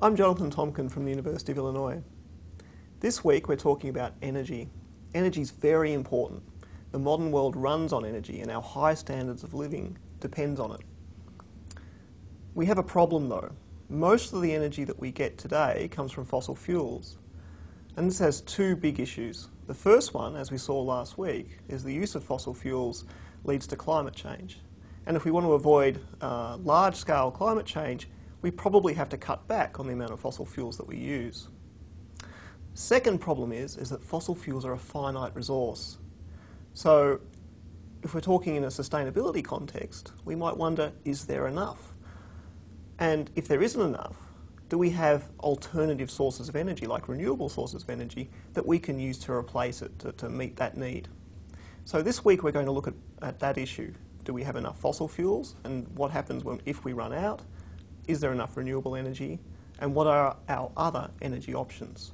I'm Jonathan Tomkin from the University of Illinois. This week we're talking about energy. Energy is very important. The modern world runs on energy and our high standards of living depends on it. We have a problem though. Most of the energy that we get today comes from fossil fuels. And this has two big issues. The first one, as we saw last week, is the use of fossil fuels leads to climate change. And if we want to avoid large-scale climate change, we probably have to cut back on the amount of fossil fuels that we use. Second problem is that fossil fuels are a finite resource. So if we're talking in a sustainability context, we might wonder, is there enough? And if there isn't enough, do we have alternative sources of energy, like renewable sources of energy, that we can use to replace it, to meet that need? So this week we're going to look at that issue. Do we have enough fossil fuels? And what happens if we run out? Is there enough renewable energy? And what are our other energy options?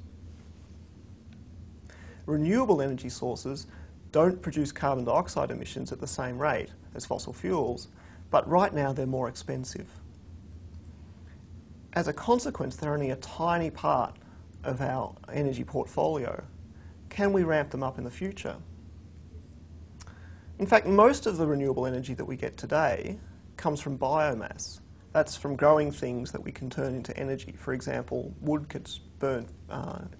Renewable energy sources don't produce carbon dioxide emissions at the same rate as fossil fuels, but right now they're more expensive. As a consequence, they're only a tiny part of our energy portfolio. Can we ramp them up in the future? In fact, most of the renewable energy that we get today comes from biomass. That's from growing things that we can turn into energy. For example, wood gets burnt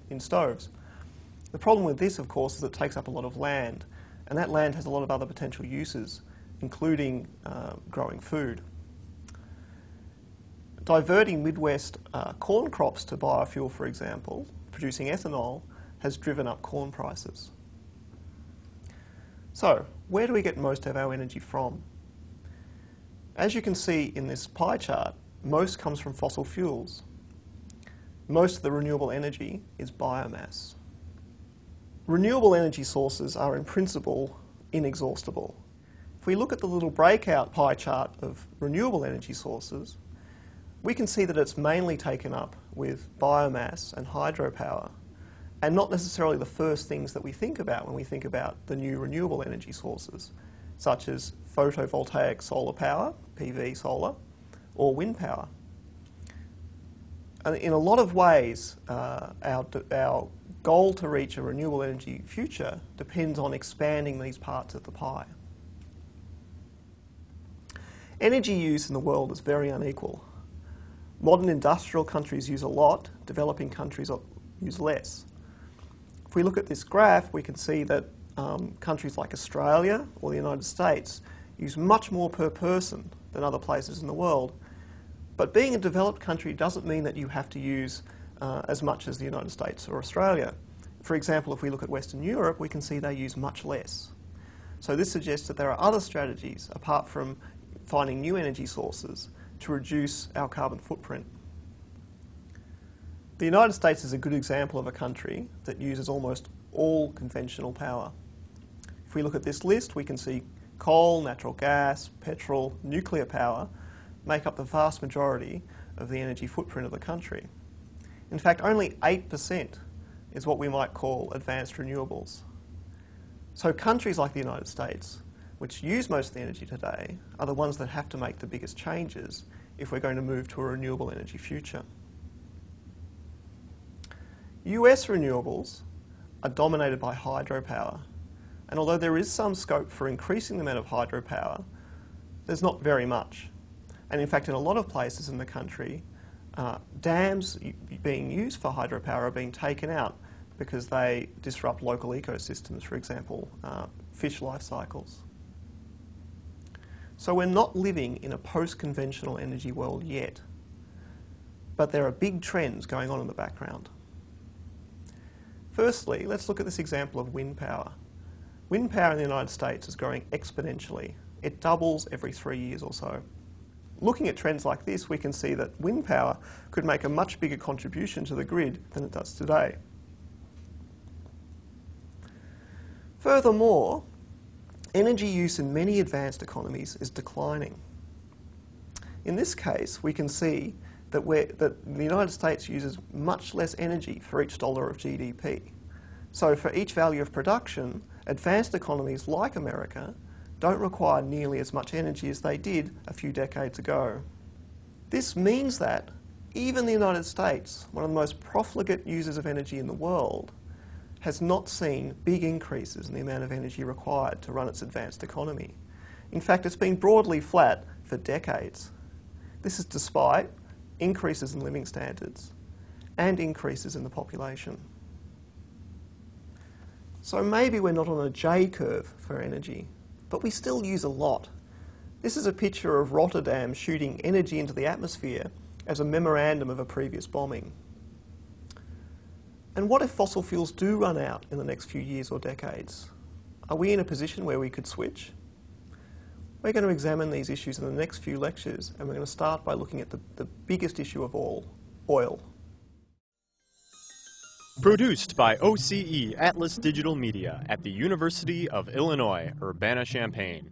in stoves. The problem with this, of course, is it takes up a lot of land, and that land has a lot of other potential uses, including growing food. Diverting Midwest corn crops to biofuel, for example, producing ethanol, has driven up corn prices. So, where do we get most of our energy from? As you can see in this pie chart, most comes from fossil fuels. Most of the renewable energy is biomass. Renewable energy sources are in principle inexhaustible. If we look at the little breakout pie chart of renewable energy sources, we can see that it's mainly taken up with biomass and hydropower, and not necessarily the first things that we think about when we think about the new renewable energy sources, such as photovoltaic solar power, PV solar, or wind power. And in a lot of ways, our goal to reach a renewable energy future depends on expanding these parts of the pie. Energy use in the world is very unequal. Modern industrial countries use a lot, developing countries use less. If we look at this graph, we can see that countries like Australia or the United States use much more per person than other places in the world. But being a developed country doesn't mean that you have to use as much as the United States or Australia. For example, if we look at Western Europe, we can see they use much less. So this suggests that there are other strategies, apart from finding new energy sources, to reduce our carbon footprint. The United States is a good example of a country that uses almost all conventional power. If we look at this list, we can see coal, natural gas, petrol, nuclear power make up the vast majority of the energy footprint of the country. In fact, only 8% is what we might call advanced renewables. So countries like the United States, which use most of the energy today, are the ones that have to make the biggest changes if we're going to move to a renewable energy future. US renewables are dominated by hydropower, and although there is some scope for increasing the amount of hydropower, there's not very much. And in fact, in a lot of places in the country, dams being used for hydropower are being taken out because they disrupt local ecosystems, for example, fish life cycles. So we're not living in a post-conventional energy world yet, but there are big trends going on in the background. Firstly, let's look at this example of wind power. Wind power in the United States is growing exponentially. It doubles every 3 years or so. Looking at trends like this, we can see that wind power could make a much bigger contribution to the grid than it does today. Furthermore, energy use in many advanced economies is declining. In this case, we can see that the United States uses much less energy for each dollar of GDP. So for each value of production, advanced economies like America don't require nearly as much energy as they did a few decades ago. This means that Even the United States, one of the most profligate users of energy in the world, has not seen big increases in the amount of energy required to run its advanced economy. In fact, it's been broadly flat for decades. This is despite increases in living standards and increases in the population. So maybe we're not on a J curve for energy, but we still use a lot. This is a picture of Rotterdam shooting energy into the atmosphere as a memorandum of a previous bombing. And what if fossil fuels do run out in the next few years or decades? Are we in a position where we could switch? We're going to examine these issues in the next few lectures, and we're going to start by looking at the biggest issue of all, oil. Produced by OCE Atlas Digital Media at the University of Illinois, Urbana-Champaign.